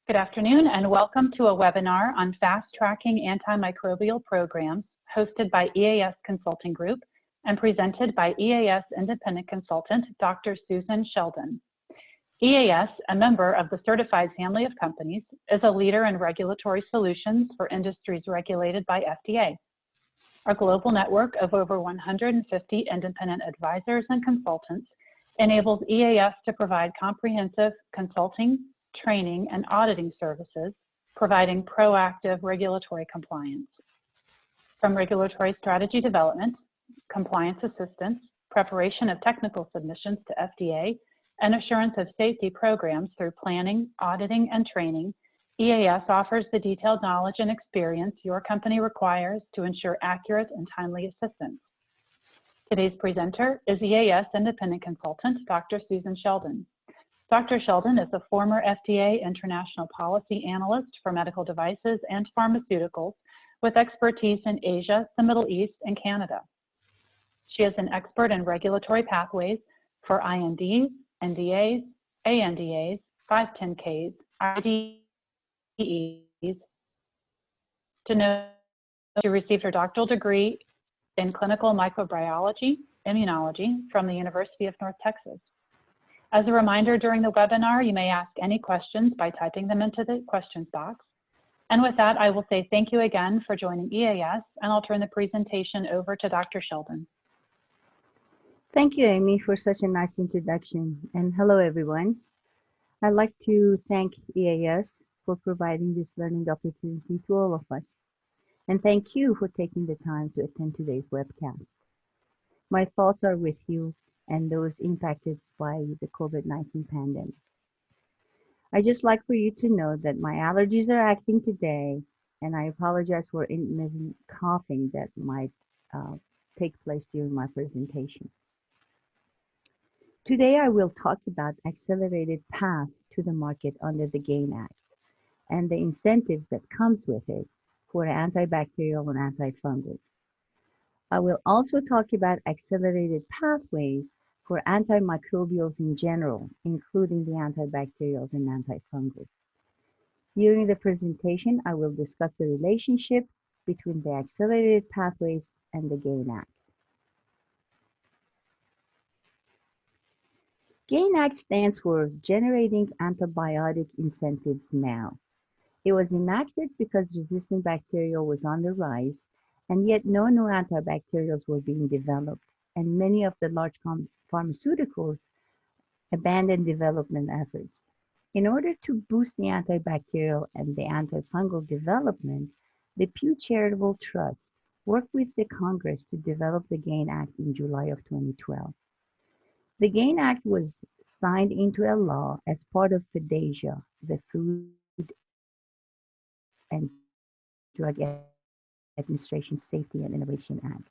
Good afternoon and welcome to a webinar on fast-tracking antimicrobial programs hosted by EAS Consulting Group and presented by EAS Independent Consultant Dr. Sousan Sheldon. EAS, a member of the Certified Family of Companies, is a leader in regulatory solutions for industries regulated by FDA. Our global network of over 150 independent advisors and consultants enables EAS to provide comprehensive consulting, training, and auditing services, providing proactive regulatory compliance. From regulatory strategy development, compliance assistance, preparation of technical submissions to FDA, and assurance of safety programs through planning, auditing, and training, EAS offers the detailed knowledge and experience your company requires to ensure accurate and timely assistance. Today's presenter is EAS Independent Consultant Dr. Sousan Sheldon. Dr. Sheldon is a former FDA International Policy Analyst for medical devices and pharmaceuticals with expertise in Asia, the Middle East, and Canada. She is an expert in regulatory pathways for INDs, NDAs, ANDAs, 510Ks, IDEs. To know, she received her doctoral degree in clinical microbiology, immunology from the University of North Texas. As a reminder, during the webinar, you may ask any questions by typing them into the questions box. And with that, I will say thank you again for joining EAS, and I'll turn the presentation over to Dr. Sheldon. Thank you, Amy, for such a nice introduction. And hello, everyone. I'd like to thank EAS for providing this learning opportunity to all of us. And thank you for taking the time to attend today's webcast. My thoughts are with you and those impacted by the COVID-19 pandemic. I just like for you to know that my allergies are acting today, and I apologize for intermittent coughing that might take place during my presentation. Today, I will talk about accelerated path to the market under the GAIN Act and the incentives that comes with it for antibacterial and antifungals. I will also talk about accelerated pathways for antimicrobials in general, including the antibacterials and antifungals. During the presentation, I will discuss the relationship between the accelerated pathways and the GAIN Act. GAIN Act stands for Generating Antibiotic Incentives Now. It was enacted because resistant bacteria was on the rise, and yet no new antibacterials were being developed, and many of the large pharmaceuticals abandoned development efforts. In order to boost the antibacterial and the antifungal development, the Pew Charitable Trust worked with the Congress to develop the GAIN Act in July of 2012. The GAIN Act was signed into a law as part of FDASIA, the Food and Drug Administration Safety and Innovation Act.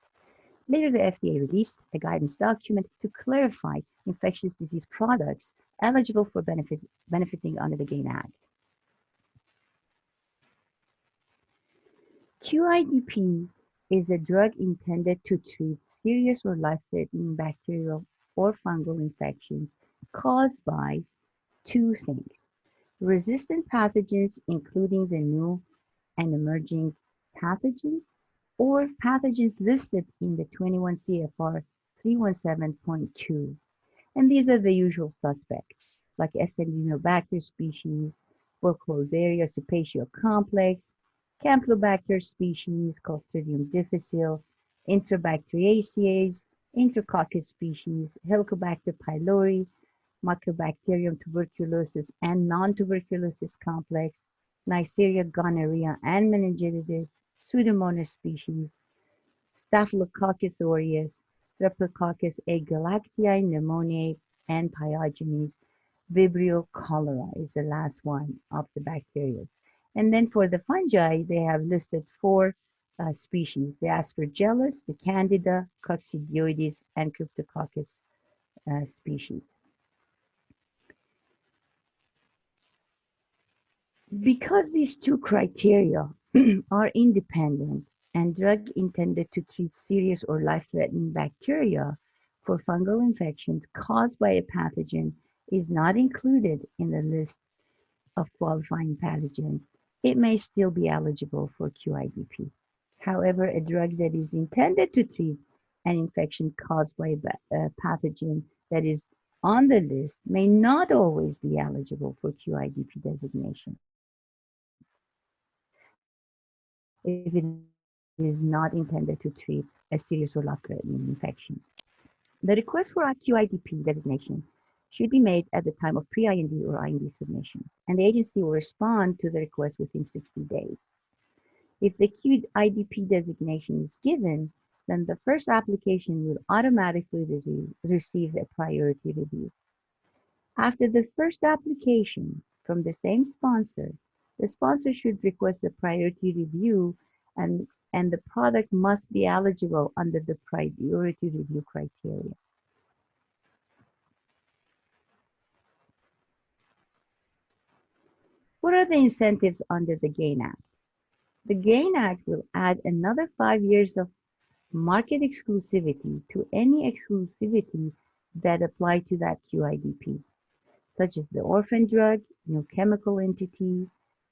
Later, the FDA released a guidance document to clarify infectious disease products eligible for benefiting under the GAIN Act. QIDP is a drug intended to treat serious or life-threatening bacterial or fungal infections caused by two things: resistant pathogens, including the new and emerging pathogens, or pathogens listed in the 21 CFR 317.2. And these are the usual suspects, like Acinetobacter species, Burkholderia cepacium complex, Campylobacter species, Clostridium difficile, Enterobacteriaceae, Enterococcus species, Helicobacter pylori, Mycobacterium tuberculosis and non-tuberculosis complex, Neisseria gonorrhea and meningitis, Pseudomonas species, Staphylococcus aureus, Streptococcus agalactiae, pneumoniae, and Pyogenes. Vibrio cholera is the last one of the bacteria. And then for the fungi, they have listed four species: the Aspergillus, the Candida, Coccidioides, and Cryptococcus species. Because these two criteria are independent and drug intended to treat serious or life-threatening bacteria for fungal infections caused by a pathogen is not included in the list of qualifying pathogens, it may still be eligible for QIDP. However, a drug that is intended to treat an infection caused by a pathogen that is on the list may not always be eligible for QIDP designation if it is not intended to treat a serious or life-threatening infection. The request for a QIDP designation should be made at the time of pre-IND or IND submissions, and the agency will respond to the request within 60 days. If the QIDP designation is given, then the first application will automatically receive a priority review. After the first application from the same sponsor, the sponsor should request a priority review and the product must be eligible under the priority review criteria. What are the incentives under the GAIN Act? The GAIN Act will add another 5 years of market exclusivity to any exclusivity that apply to that QIDP, such as the orphan drug, new chemical entity,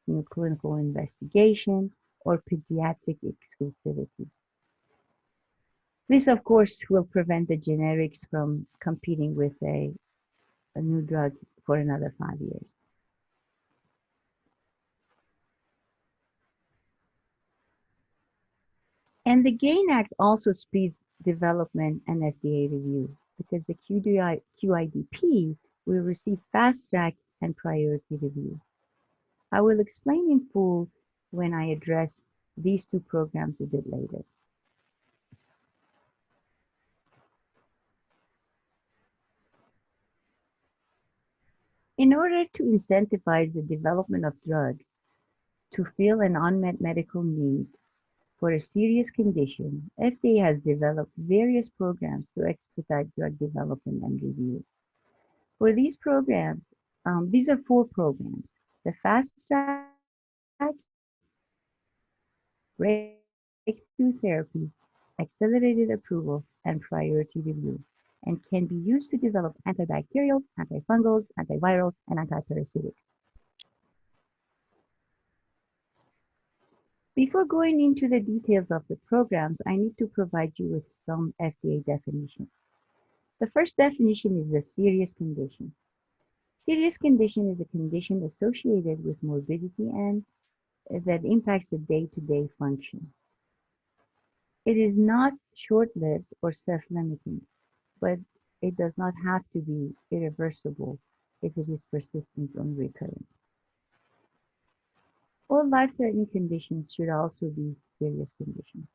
new clinical investigation, or pediatric exclusivity. This, of course, will prevent the generics from competing with a new drug for another 5 years. And the GAIN Act also speeds development and FDA review because the QIDP will receive fast track and priority review. I will explain in full when I address these two programs a bit later. In order to incentivize the development of drugs to fill an unmet medical need for a serious condition, FDA has developed various programs to expedite drug development and review. For these programs, these are 4 programs: the Fast Track, Breakthrough Therapy, Accelerated Approval, and Priority Review, and can be used to develop antibacterials, antifungals, antivirals, and antiparasitics. Before going into the details of the programs, I need to provide you with some FDA definitions. The first definition is a serious condition. Serious condition is a condition associated with morbidity and that impacts the day-to-day function. It is not short-lived or self-limiting, but it does not have to be irreversible if it is persistent or recurrent. All life-threatening conditions should also be serious conditions.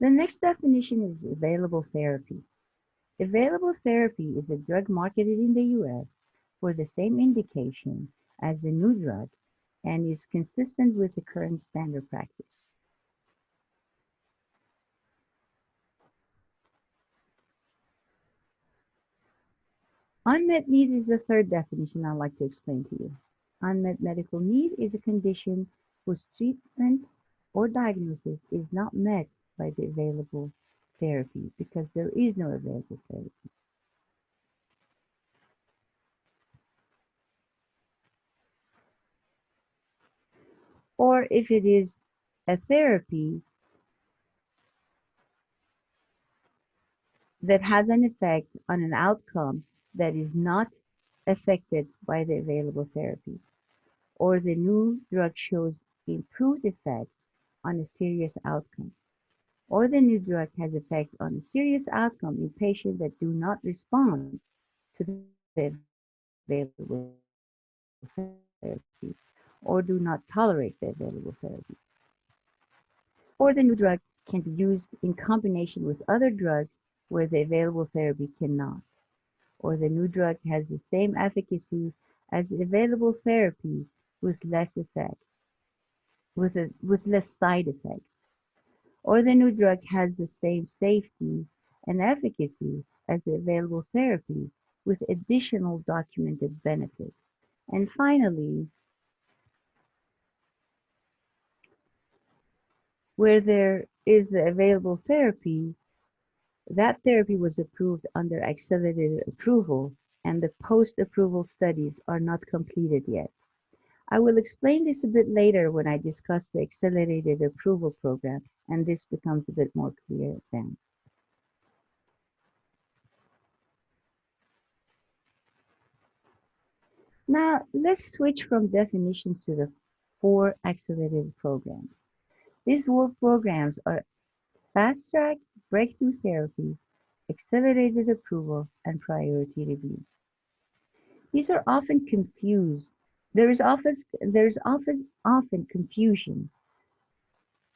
The next definition is available therapy. Available therapy is a drug marketed in the US for the same indication as the new drug and is consistent with the current standard practice. Unmet need is the third definition I'd like to explain to you. Unmet medical need is a condition whose treatment or diagnosis is not met by the available therapy because there is no available therapy. Or if it is a therapy that has an effect on an outcome that is not affected by the available therapy, or the new drug shows improved effects on a serious outcome, or the new drug has effect on a serious outcome in patients that do not respond to the available therapy, or do not tolerate the available therapy. Or the new drug can be used in combination with other drugs where the available therapy cannot, or the new drug has the same efficacy as the available therapy with less effects, with less side effects, or the new drug has the same safety and efficacy as the available therapy with additional documented benefit. And finally, where there is the available therapy That therapy was approved under accelerated approval, and the post-approval studies are not completed yet. I will explain this a bit later when I discuss the accelerated approval program, and this becomes a bit more clear then. Now, let's switch from definitions to the 4 accelerated programs. These 4 programs are Fast Track, Breakthrough Therapy, Accelerated Approval, and Priority Review. These are often confused. There is often confusion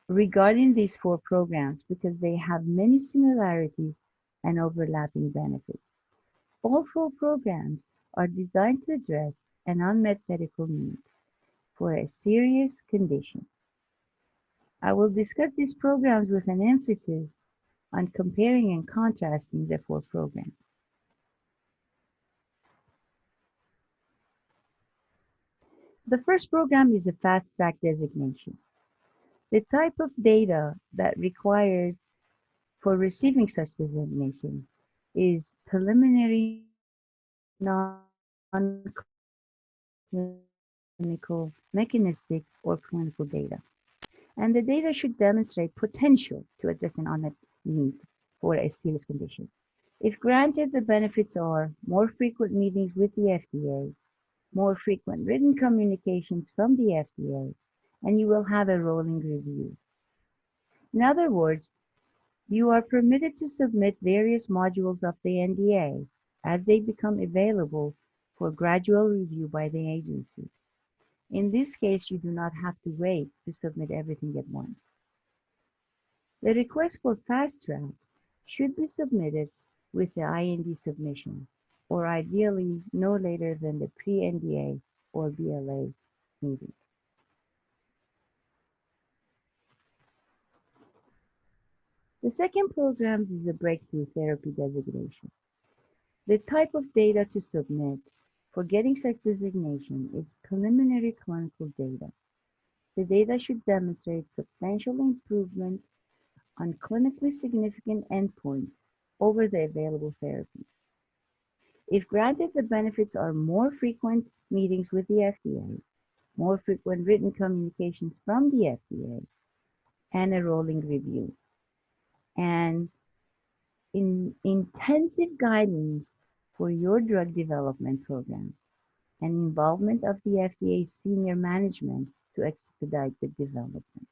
regarding these 4 programs because they have many similarities and overlapping benefits. All 4 programs are designed to address an unmet medical need for a serious condition. I will discuss these programs with an emphasis on comparing and contrasting the 4 programs. The first program is a Fast Track Designation. The type of data that required for receiving such designation is preliminary non-clinical, mechanistic, or clinical data. And the data should demonstrate potential to address an unmet need for a serious condition. If granted, the benefits are more frequent meetings with the FDA, more frequent written communications from the FDA, and you will have a rolling review. In other words, you are permitted to submit various modules of the NDA as they become available for gradual review by the agency. In this case, you do not have to wait to submit everything at once. The request for Fast Track should be submitted with the IND submission, or ideally no later than the pre-NDA or BLA meeting. The second program is a Breakthrough Therapy Designation. The type of data to submit for getting such designation is preliminary clinical data. The data should demonstrate substantial improvement on clinically significant endpoints over the available therapies. If granted, the benefits are more frequent meetings with the FDA, more frequent written communications from the FDA, and a rolling review, and intensive guidance for your drug development program, and involvement of the FDA senior management to expedite the development.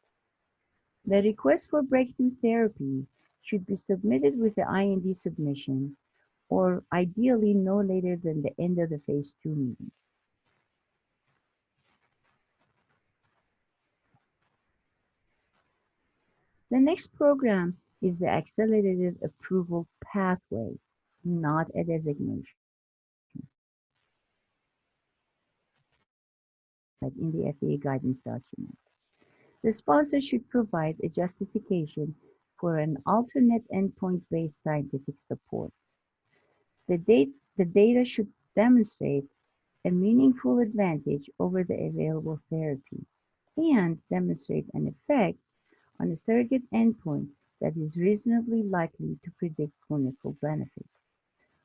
The request for breakthrough therapy should be submitted with the IND submission, or ideally no later than the end of the phase 2 meeting. The next program is the Accelerated Approval Pathway, not a designation, like in the FDA guidance document. The sponsor should provide a justification for an alternate endpoint-based scientific support. The data should demonstrate a meaningful advantage over the available therapy and demonstrate an effect on a surrogate endpoint that is reasonably likely to predict clinical benefit,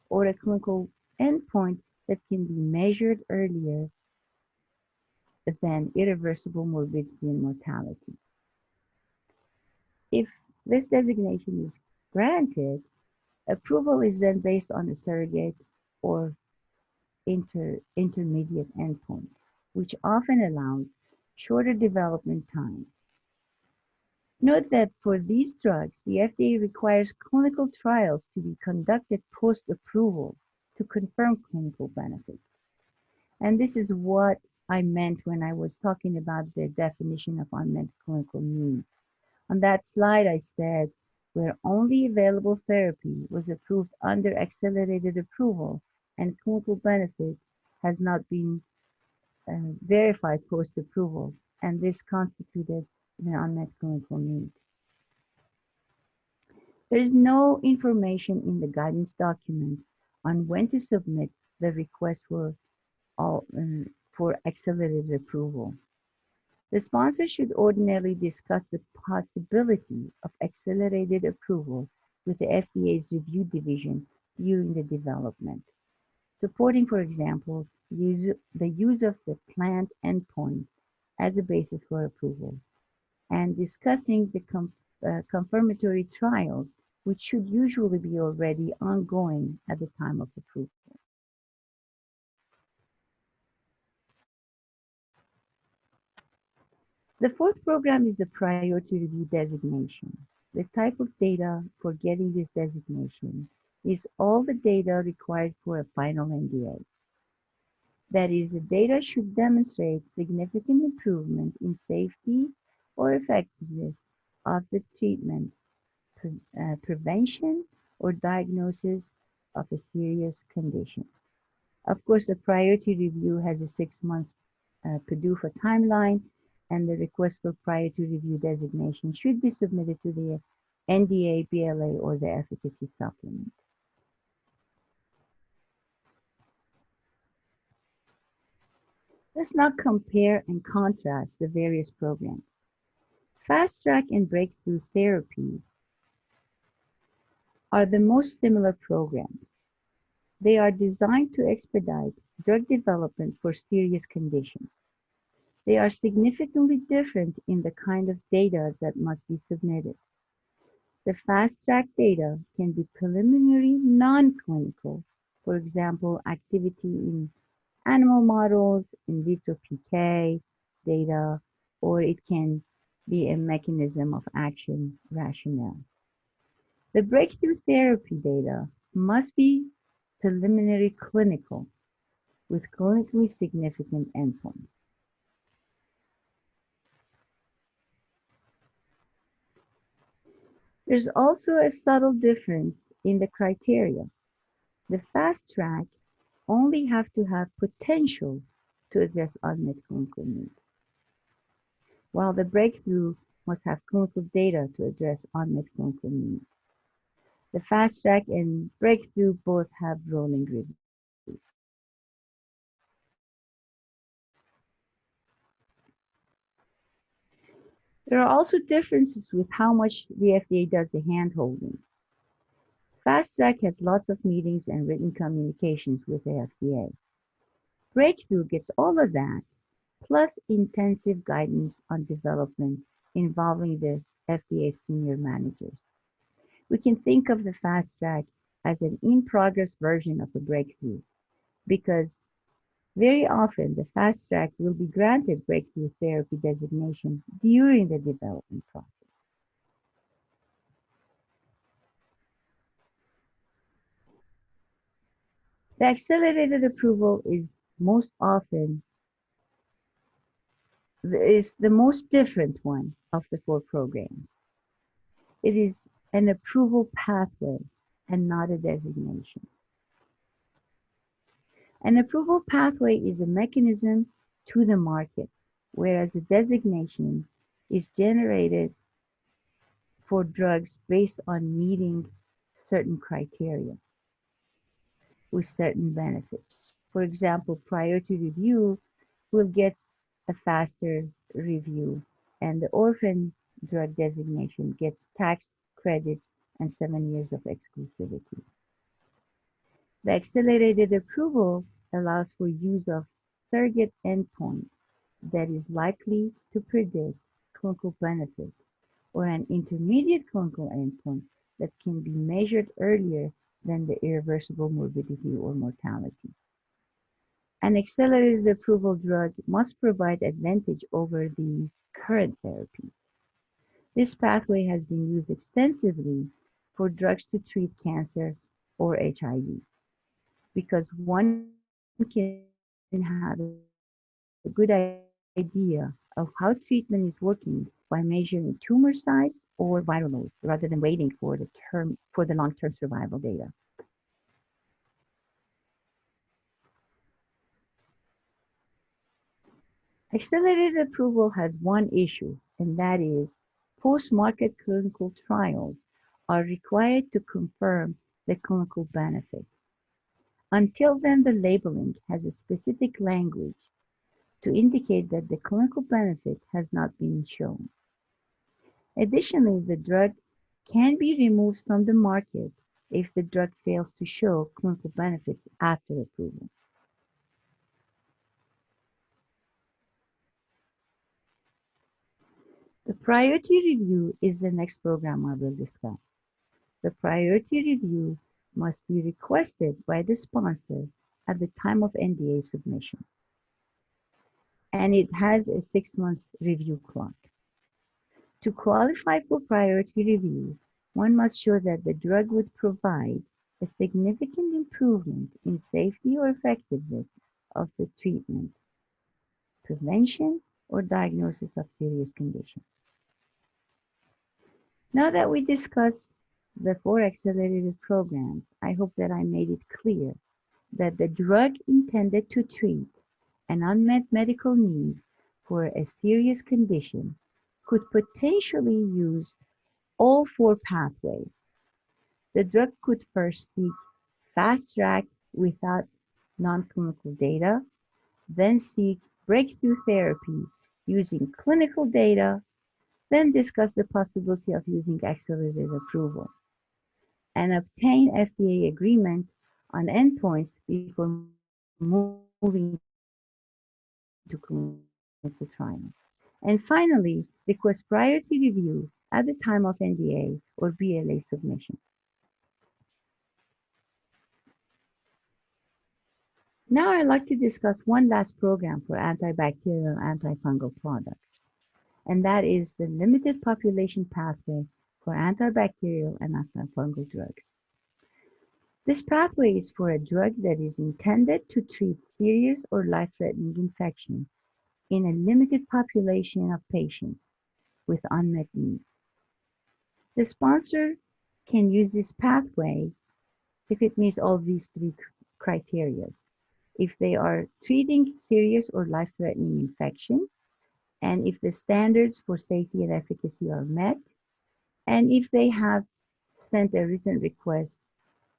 or a clinical endpoint that can be measured earlier than irreversible morbidity and mortality. If this designation is granted, approval is then based on a surrogate or intermediate endpoint, which often allows shorter development time. Note that for these drugs, the FDA requires clinical trials to be conducted post-approval to confirm clinical benefits. And this is what I meant when I was talking about the definition of unmet clinical need. On that slide, I said, where only available therapy was approved under accelerated approval and clinical benefit has not been verified post-approval, and this constituted an unmet clinical need. There is no information in the guidance document on when to submit the request for accelerated approval. The sponsor should ordinarily discuss the possibility of accelerated approval with the FDA's review division during the development, supporting, for example, the use of the planned endpoint as a basis for approval, and discussing the confirmatory trials, which should usually be already ongoing at the time of approval. The fourth program is the Priority Review Designation. The type of data for getting this designation is all the data required for a final NDA. That is, the data should demonstrate significant improvement in safety or effectiveness of the treatment, prevention, or diagnosis of a serious condition. Of course, the priority review has a 6-month PDUFA timeline, and the request for priority review designation should be submitted to the NDA, BLA, or the efficacy supplement. Let's now compare and contrast the various programs. Fast Track and Breakthrough Therapy are the most similar programs. They are designed to expedite drug development for serious conditions. They are significantly different in the kind of data that must be submitted. The Fast Track data can be preliminary non-clinical, for example, activity in animal models, in vitro PK data, or it can be a mechanism of action rationale. The breakthrough therapy data must be preliminary clinical with clinically significant endpoints. There's also a subtle difference in the criteria. The fast track only have to have potential to address unmet clinical need, while the breakthrough must have clinical data to address unmet clinical need. The fast track and breakthrough both have rolling reviews. There are also differences with how much the FDA does the hand-holding. Fast Track has lots of meetings and written communications with the FDA. Breakthrough gets all of that, plus intensive guidance on development involving the FDA senior managers. We can think of the Fast Track as an in-progress version of a breakthrough, because very often the Fast Track will be granted breakthrough therapy designation during the development process. The accelerated approval is most often the most different one of the 4 programs. It is an approval pathway and not a designation. An approval pathway is a mechanism to the market, whereas a designation is generated for drugs based on meeting certain criteria with certain benefits. For example, priority review will get a faster review, and the orphan drug designation gets tax credits and 7 years of exclusivity. The accelerated approval allows for use of surrogate endpoint that is likely to predict clinical benefit, or an intermediate clinical endpoint that can be measured earlier than the irreversible morbidity or mortality. An accelerated approval drug must provide advantage over the current therapies. This pathway has been used extensively for drugs to treat cancer or HIV, because one can have a good idea of how treatment is working by measuring tumor size or viral load, rather than waiting for the long-term survival data. Accelerated approval has one issue, and that is post-market clinical trials are required to confirm the clinical benefit. Until then, the labeling has a specific language to indicate that the clinical benefit has not been shown. Additionally, the drug can be removed from the market if the drug fails to show clinical benefits after approval. The priority review is the next program I will discuss. The priority review must be requested by the sponsor at the time of NDA submission, and it has a 6-month review clock. To qualify for priority review, one must show that the drug would provide a significant improvement in safety or effectiveness of the treatment, prevention, or diagnosis of serious conditions. Now that we discussed the 4 accelerated programs, I hope that I made it clear that the drug intended to treat an unmet medical need for a serious condition could potentially use all 4 pathways. The drug could first seek fast track without non-clinical data, then seek breakthrough therapy using clinical data, then discuss the possibility of using accelerated approval, and obtain FDA agreement on endpoints before moving to clinical trials. And finally, request priority review at the time of NDA or BLA submission. Now I'd like to discuss one last program for antibacterial antifungal products, and that is the limited population pathway for antibacterial and antifungal drugs. This pathway is for a drug that is intended to treat serious or life-threatening infection in a limited population of patients with unmet needs. The sponsor can use this pathway if it meets all these 3 criteria. If they are treating serious or life-threatening infection, and if the standards for safety and efficacy are met, and if they have sent a written request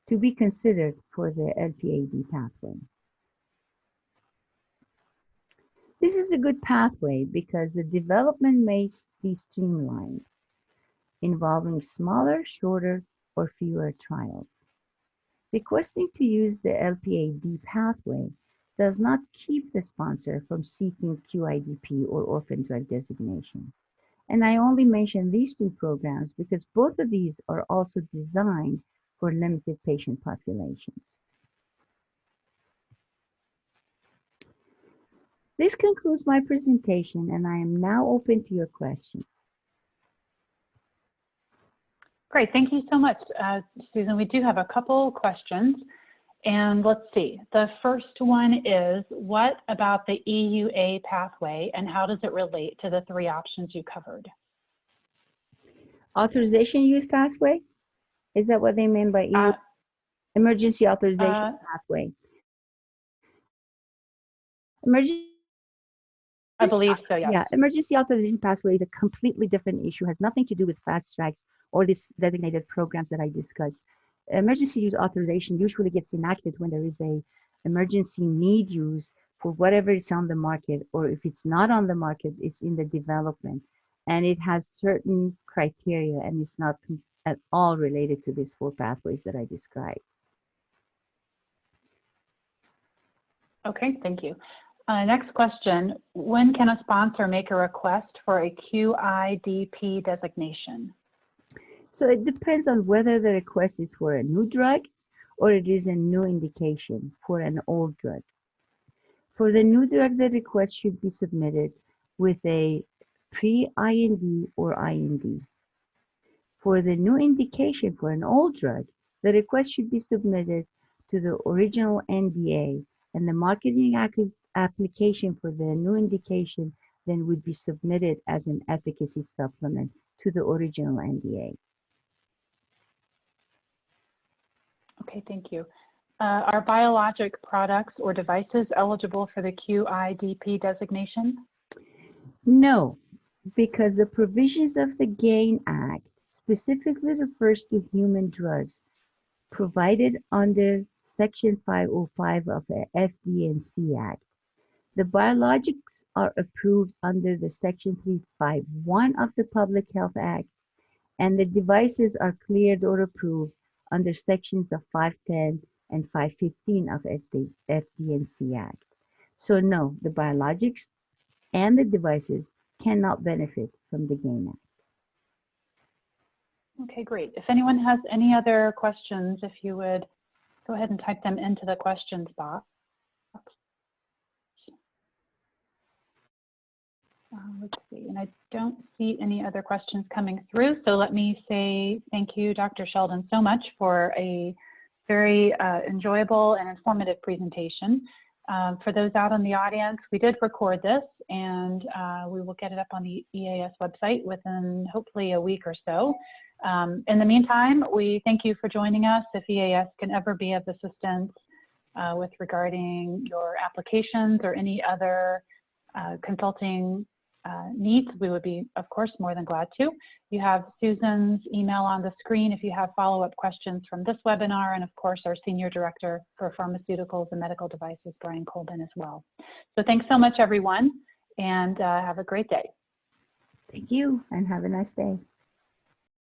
to be considered for the LPAD pathway. This is a good pathway because the development may be streamlined, involving smaller, shorter, or fewer trials. Requesting to use the LPAD pathway does not keep the sponsor from seeking QIDP or orphan drug designation. And I only mention these 2 programs because both of these are also designed for limited patient populations. This concludes my presentation, and I am now open to your questions. Great, thank you so much, Susan. We do have a couple questions, and let's see. The first one is, what about the EUA pathway, and how does it relate to the 3 options you covered? Authorization use pathway? Is that what they mean by emergency authorization pathway? I believe so, yes. Yeah, emergency authorization pathway is a completely different issue, has nothing to do with fast tracks or these designated programs that I discussed. Emergency use authorization usually gets enacted when there is a emergency need use for whatever is on the market, or if it's not on the market, it's in the development. And it has certain criteria, and it's not at all related to these 4 pathways that I described. Okay, thank you. Next question, when can a sponsor make a request for a QIDP designation? So it depends on whether the request is for a new drug or it is a new indication for an old drug. For the new drug, the request should be submitted with a pre-IND or IND. For the new indication for an old drug, the request should be submitted to the original NDA, and the marketing application for the new indication then would be submitted as an efficacy supplement to the original NDA. Okay, thank you. Are biologic products or devices eligible for the QIDP designation? No, because the provisions of the GAIN Act specifically refers to human drugs provided under Section 505 of the FD&C Act. The biologics are approved under the Section 351 of the Public Health Act and the devices are cleared or approved under sections of 510 and 515 of FD&C Act. So no, the biologics and the devices cannot benefit from the GAIN Act. Okay, great. If anyone has any other questions, if you would go ahead and type them into the questions box. Let's see, and I don't see any other questions coming through, so let me say thank you, Dr. Sheldon, so much for a very enjoyable and informative presentation. For those out in the audience, we did record this, and we will get it up on the EAS website within hopefully a week or so. In the meantime, we thank you for joining us. If EAS can ever be of assistance with regarding your applications or any other consulting needs, we would be, of course, more than glad to. You have Susan's email on the screen if you have follow-up questions from this webinar, and of course, our Senior Director for Pharmaceuticals and Medical Devices, Brian Colbin, as well. So thanks so much, everyone, and have a great day. Thank you, and have a nice day.